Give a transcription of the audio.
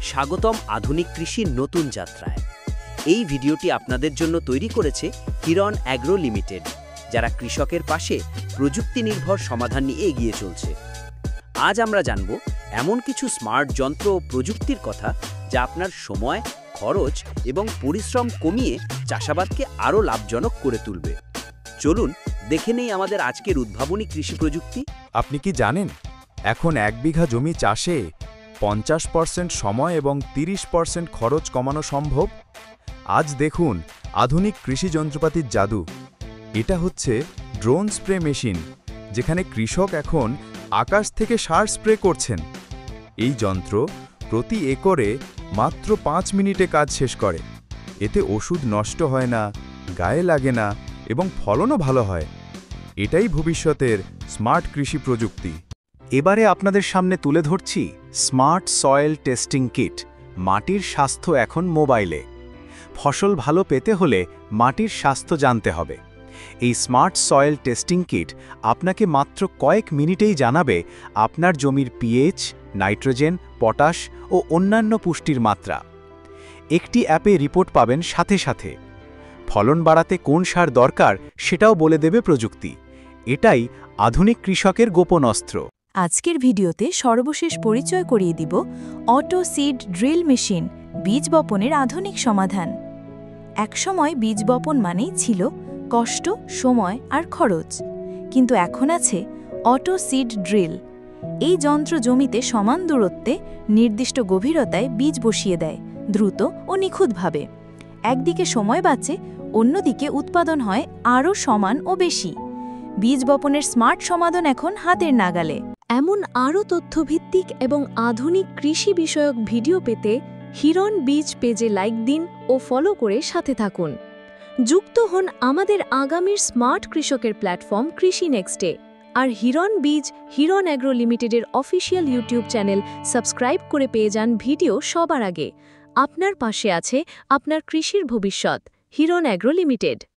স্বাগতম আধুনিক কৃষির নতুন যাত্রায়। এই ভিডিওটি আপনাদের জন্য তৈরি করেছে হিরন অ্যাগ্রো লিমিটেড, যারা কৃষকের পাশে প্রযুক্তি নির্ভর সমাধান নিয়ে এগিয়ে চলছে। আজ আমরা জানব এমন কিছু স্মার্ট যন্ত্র ও প্রযুক্তির কথা যা আপনার সময়, খরচ এবং পরিশ্রম কমিয়ে চাষাবাদকে আরও লাভজনক করে তুলবে। চলুন দেখে নেই আমাদের আজকের উদ্ভাবনী কৃষি প্রযুক্তি। আপনি কি জানেন এখন 1 বিঘা জমি চাষে 50% সময় এবং 30% খরচ কমানো সম্ভব? আজ দেখুন আধুনিক কৃষি যন্ত্রপাতির জাদু। এটা হচ্ছে ড্রোন স্প্রে মেশিন, যেখানে কৃষক এখন আকাশ থেকে সার স্প্রে করছেন। এই যন্ত্র প্রতি একরে মাত্র 5 মিনিটে কাজ শেষ করে। এতে ওষুধ নষ্ট হয় না, গায়ে লাগে না এবং ফলনও ভালো হয়। এটাই ভবিষ্যতের স্মার্ট কৃষি প্রযুক্তি। এবারে আপনাদের সামনে তুলে ধরছি স্মার্ট সয়েল টেস্টিং কিট। মাটির স্বাস্থ্য এখন মোবাইলে। ফসল ভালো পেতে হলে মাটির স্বাস্থ্য জানতে হবে। এই স্মার্ট সয়েল টেস্টিং কিট আপনাকে মাত্র কয়েক মিনিটেই জানাবে আপনার জমির পিএইচ, নাইট্রোজেন, পটাশ ও অন্যান্য পুষ্টির মাত্রা। একটি অ্যাপে রিপোর্ট পাবেন সাথে সাথে। ফলন বাড়াতে কোন সার দরকার সেটাও বলে দেবে প্রযুক্তি। এটাই আধুনিক কৃষকের গোপন অস্ত্র। আজকের ভিডিওতে সর্বশেষ পরিচয় করিয়ে দিব অটো সিড ড্রিল মেশিন, বীজ বপনের আধুনিক সমাধান। একসময় বীজ বপন মানেই ছিল কষ্ট, সময় আর খরচ, কিন্তু এখন আছে অটো সিড ড্রিল। এই যন্ত্র জমিতে সমান দূরত্বে নির্দিষ্ট গভীরতায় বীজ বসিয়ে দেয়, দ্রুত ও নিখুঁতভাবে। একদিকে সময় বাঁচে, অন্যদিকে উৎপাদন হয় আরও সমান ও বেশি। বীজ বপনের স্মার্ট সমাধান এখন হাতের নাগালে। এমন আরও তথ্যভিত্তিক এবং আধুনিক কৃষি বিষয়ক ভিডিও পেতে হিরন বীজ পেজে লাইক দিন ও ফলো করে সাথে থাকুন। যুক্ত হন আমাদের আগামীর স্মার্ট কৃষকের প্ল্যাটফর্ম কৃষি নেক্সটে। আর হিরন বীজ, হিরন অ্যাগ্রো লিমিটেডের অফিসিয়াল ইউটিউব চ্যানেল সাবস্ক্রাইব করে পেয়ে যান ভিডিও সবার আগে। আপনার পাশে আছে আপনার কৃষির ভবিষ্যৎ। হিরন অ্যাগ্রো লিমিটেড।